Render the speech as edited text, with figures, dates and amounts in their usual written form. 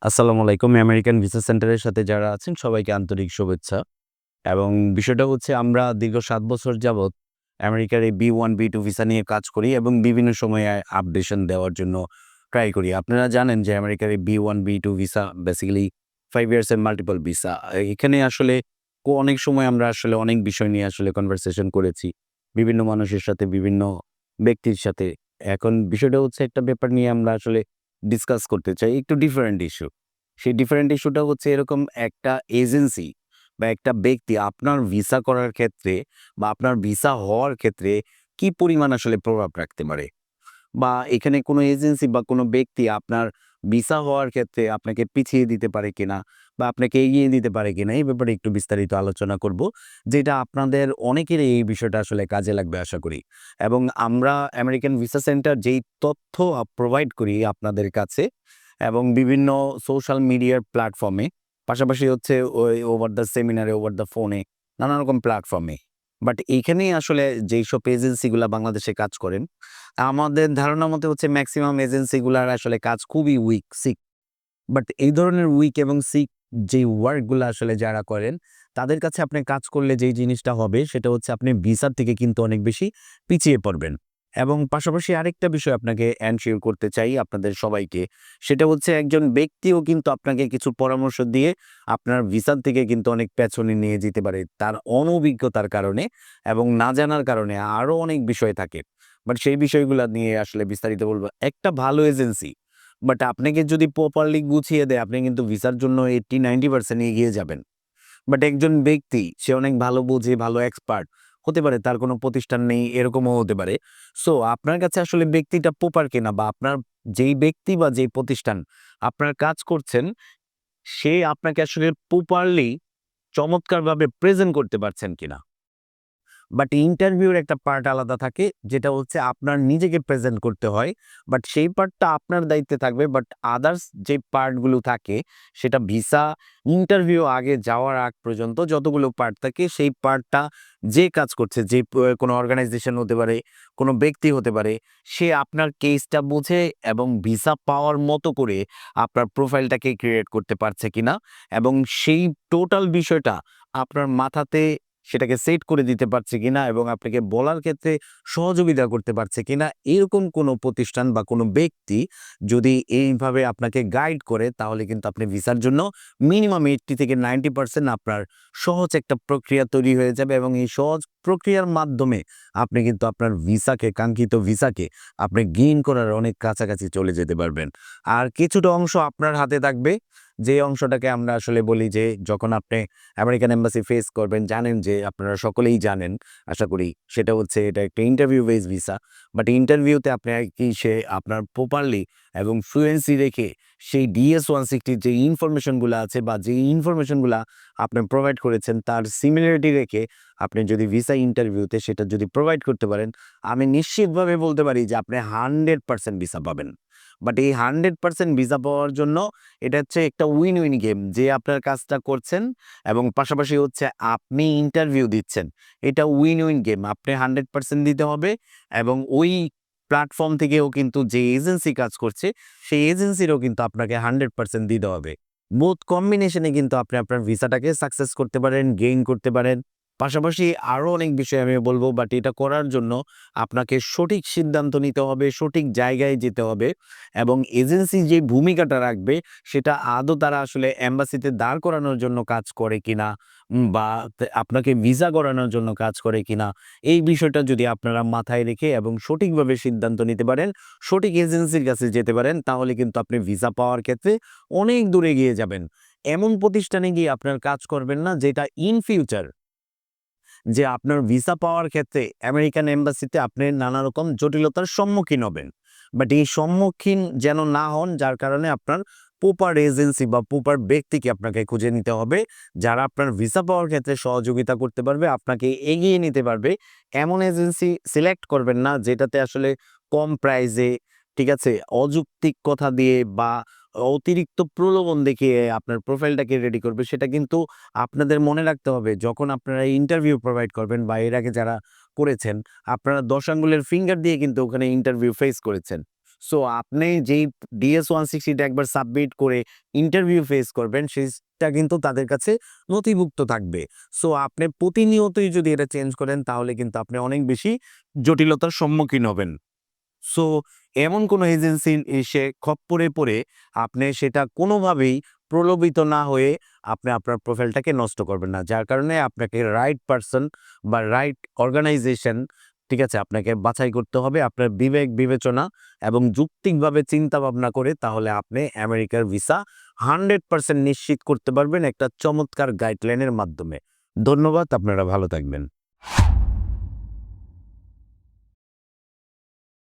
আসসালামু আলাইকুম। American visa সেন্টারের সাথে যারা আছেন সবাইকে আন্তরিক শুভেচ্ছা। এবং বিষয়টা হচ্ছে আমরা দীর্ঘ ৭ বছর যাবৎ আমেরিকার এই B1, B2 ভিসা নিয়ে কাজ করি এবং বিভিন্ন সময়ে আপডেশন দেওয়ার জন্য ট্রাই করি। আপনারা জানেন যে আমেরিকার এই B1, B2 visa basically 5 years এর মাল্টিপল ভিসা। এখানে আসলে অনেক সময় আমরা আসলে অনেক বিষয় নিয়ে আসলে কনভারসেশন করেছি। বিভিন্ন মানুষের সাথে, বিভিন্ন ব্যক্তির সাথে। এখন বিষয়টা হচ্ছে একটা ব্যাপার নিয়ে আমরা আসলে ডিসকাস করতে চাই। একটু ডিফারেন্ট ইস্যু। সেই ডিফারেন্ট ইস্যুটা হচ্ছে এরকম একটা এজেন্সি বা একটা ব্যক্তি আপনার ভিসা করার ক্ষেত্রে বা আপনার ভিসা হওয়ার ক্ষেত্রে কি পরিমাণ আসলে প্রভাব রাখতে পারে? বা এখানে কোনো এজেন্সি বা কোনো ব্যক্তি আপনার ভিসা হওয়ার ক্ষেত্রে আপনাকে পিছিয়ে দিতে পারে কিনা বা আপনাকে এগিয়ে দিতে পারে কিনা এই ব্যাপারে একটু বিস্তারিত আলোচনা করব। যেটা আপনাদের অনেকেরই এই বিষয়টা আসলে কাজে লাগবে আশা করি। এবং আমরা আমেরিকান ভিসা সেন্টার যেই তথ্য প্রোভাইড করি আপনাদের কাছে এবং বিভিন্ন সোশ্যাল মিডিয়ার প্ল্যাটফর্মে, পাশাপাশি হচ্ছে ওই ওভার দ্য সেমিনারে, ওভার দ্য ফোনে, নানা রকম প্ল্যাটফর্মে। বাট এইখানেই আসলে যেইসব এজেন্সিগুলা বাংলাদেশে কাজ করেন, আমাদের ধারণা মতে হচ্ছে মেক্সিমাম এজেন্সিগুলার আসলে কাজ খুবই উইক, সিক। বাট এই ধরনের উইক এবং সিক যেই ওয়ার্কগুলা আসলে যারা করেন, তাদের কাছে আপনি কাজ করলে যেই জিনিসটা হবে সেটা হচ্ছে আপনি ভিসার থেকে কিন্তু অনেক বেশি পিছিয়ে পড়বেন। এবং পাশাপাশি আরেকটা বিষয় আপনাকে এনশিওর করতে চাই আপনাদের সবাইকে, সেটা হচ্ছে একজন ব্যক্তিও কিন্তু আপনাকে কিছু পরামর্শ দিয়ে আপনার ভিসার থেকে কিন্তু অনেক পেছনে নিয়ে যেতে পারে। তার অনভিজ্ঞতার কারণে এবং না জানার কারণে আরো অনেক বিষয় থাকে। বাট সেই বিষয়গুলা নিয়ে আসলে বিস্তারিত বলব। একটা ভালো এজেন্সি বাট আপনাকে যদি প্রপারলি গুছিয়ে দেয়, আপনি কিন্তু ভিসার জন্য 80-90% এগিয়ে যাবেন। বাট একজন ব্যক্তি সে অনেক ভালো বোঝে, ভালো এক্সপার্ট হতে পারে, তার কোনো প্রতিষ্ঠান নেই, এরকমও হতে পারে। সো আপনার কাছে আসলে ব্যক্তিটা প্রপার কিনা বা আপনার যেই ব্যক্তি বা যেই প্রতিষ্ঠান আপনার কাজ করছেন, সে আপনাকে আসলে প্রপারলি চমৎকারভাবে প্রেজেন্ট করতে পারছেন কিনা। বাট ইন্টারভিউর একটা পার্ট আলাদা থাকে, যেটা হচ্ছে আপনার নিজেকে প্রেজেন্ট করতে হয়। বাট সেই পার্টটা আপনার দায়িত্বে থাকবে। বাট আদার্স যে পার্টগুলো থাকে, সেটা ভিসা ইন্টারভিউ আগে যাওয়ার আগ পর্যন্ত যতগুলো পার্ট থাকে, সেই পার্টটা যে কাজ করছে, যে কোনো অর্গানাইজেশন হতে পারে, কোনো ব্যক্তি হতে পারে, সে আপনার কেসটা বুঝে এবং ভিসা পাওয়ার মতো করে আপনার প্রোফাইলটাকে ক্রিয়েট করতে পারছে কিনা এবং সেই টোটাল বিষয়টা আপনার মাথাতে সেটাকে সেট করে দিতে পারছে কিনা এবং আপনাকে বলার ক্ষেত্রে সহযোগিতা করতে পারছে কিনা, এরকম কোনো প্রতিষ্ঠান বা কোনো ব্যক্তি যদি এইভাবে আপনাকে গাইড করে, তাহলে কিন্তু আপনি ভিসার জন্য মিনিমাম 80 থেকে 90% আপনার সহজ একটা প্রক্রিয়া তৈরি হয়ে যাবে এবং এই সহজ প্রক্রিয়ার মাধ্যমে আপনি কিন্তু আপনার ভিসাকে, কাঙ্ক্ষিত ভিসাকে আপনি গেইন করার অনেক কাছাকাছি চলে যেতে পারবেন। আর কিছুটা অংশ আপনার হাতে থাকবে, যে অংশটাকে আমরা আসলে বলি যে যখন আপনি আমেরিকান এম্বাসি ফেস করবেন, জানেন যে আপনারা সকলেই জানেন আশা করি, সেটা হচ্ছে এটা একটা ইন্টারভিউ বেস ভিসা। বাট ইন্টারভিউতে আপনি কি সে আপনার প্রপারলি এবং ফ্লুয়েন্সি রেখে সেই DS-160 যে ইনফরমেশনগুলো আছে বা যে ইনফরমেশনগুলা আপনি প্রোভাইড করেছেন তার সিমিলারিটি রেখে আপনি যদি ভিসা ইন্টারভিউতে সেটা যদি প্রোভাইড করতে পারেন, আমি নিশ্চিতভাবে বলতে পারি যে আপনি 100% ভিসা পাবেন। বাট এই 100% ভিসা পাওয়ার জন্য এটা হচ্ছে একটা উইন উইন গেম, যে আপনার কাজটা করছেন এবং পাশাপাশি হচ্ছে আপনি ইন্টারভিউ দিচ্ছেন। এটা উইন উইন গেম। আপনি 100% দিতে হবে এবং ওই প্ল্যাটফর্ম থেকেও কিন্তু যে এজেন্সি কাজ করছে, সেই এজেন্সিরও কিন্তু আপনাকে 100% দিতে হবে। বোথ কম্বিনেশনে কিন্তু আপনি আপনার ভিসাটাকে সাকসেস করতে পারেন, গেইন করতে পারেন। পাশাপাশি আরো অনেক বিষয় আমি বলব, বাট এটা করার জন্য আপনাকে সঠিক সিদ্ধান্ত নিতে হবে, সঠিক জায়গায় যেতে হবে এবং এজেন্সি যে ভূমিকাটা রাখবে সেটা আদৌ তারা আসলে এম্বাসিতে দাঁড় করানোর জন্য কাজ করে কিনা, বা আপনাকে ভিসা করানোর জন্য কাজ করে কিনা, এই বিষয়টা যদি আপনারা মাথায় রেখে এবং সঠিকভাবে সিদ্ধান্ত নিতে পারেন, সঠিক এজেন্সির কাছে যেতে পারেন, তাহলে কিন্তু আপনি ভিসা পাওয়ার ক্ষেত্রে অনেক দূরে এগিয়ে যাবেন। এমন প্রতিষ্ঠানে গিয়ে আপনার কাজ করবেন না যেটা ইন ফিউচার, যে আপনার ভিসা পাওয়ার ক্ষেত্রে আমেরিকান এম্বাসিতে আপনি নানা রকম জটিলতার সম্মুখীন হবেন। বাট এই সম্মুখীন যেন না হন, যার কারণে আপনার প্রপার এজেন্সি বা প্রপার ব্যক্তিকে আপনাকে খুঁজে নিতে হবে, যারা আপনার ভিসা পাওয়ার ক্ষেত্রে সহযোগিতা করতে পারবে, আপনাকে এগিয়ে নিতে পারবে। এমন এজেন্সি সিলেক্ট করবেন না যেটাতে আসলে কম প্রাইসে, ঠিক আছে, অযৌক্তিক কথা দিয়ে বা অতিরিক্ত প্রলোভন দেখিয়ে আপনার প্রোফাইলটাকে রেডি করবে। সেটা কিন্তু আপনাদের মনে রাখতে হবে, যখন আপনারা ইন্টারভিউ প্রোভাইড করবেন বা এর আগে যারা করেছেন, আপনারা ১০ আঙ্গুলের ফিঙ্গার দিয়ে কিন্তু ওখানে ইন্টারভিউ ফেস করেছেন। সো আপনি যেই DS-160টা একবার সাবমিট করে ইন্টারভিউ ফেস করবেন, সেটা কিন্তু তাদের কাছে নথিভুক্ত থাকবে। সো আপনি প্রতিনিয়তই যদি এটা চেঞ্জ করেন, তাহলে কিন্তু আপনি অনেক বেশি জটিলতার সম্মুখীন হবেন। সো এমন কোনো এজেন্সি এসে খপ্পরে পড়ে আপনি সেটা কোনোভাবেই প্রলোভিত না হয়ে আপনি আপনার প্রোফাইলটাকে নষ্ট করবেন না। যার কারণে আপনাকে রাইট পারসন বা রাইট অর্গানাইজেশন, ঠিক আছে? আপনাকে বাছাই করতে হবে আপনার বিবেক বিবেচনা এবং যৌক্তিকভাবে চিন্তা ভাবনা করে, তাহলে আপনি আমেরিকার ভিসা 100% নিশ্চিত করতে পারবেন একটা চমৎকার গাইডলাইনের মাধ্যমে। ধন্যবাদ, আপনারা ভালো থাকবেন।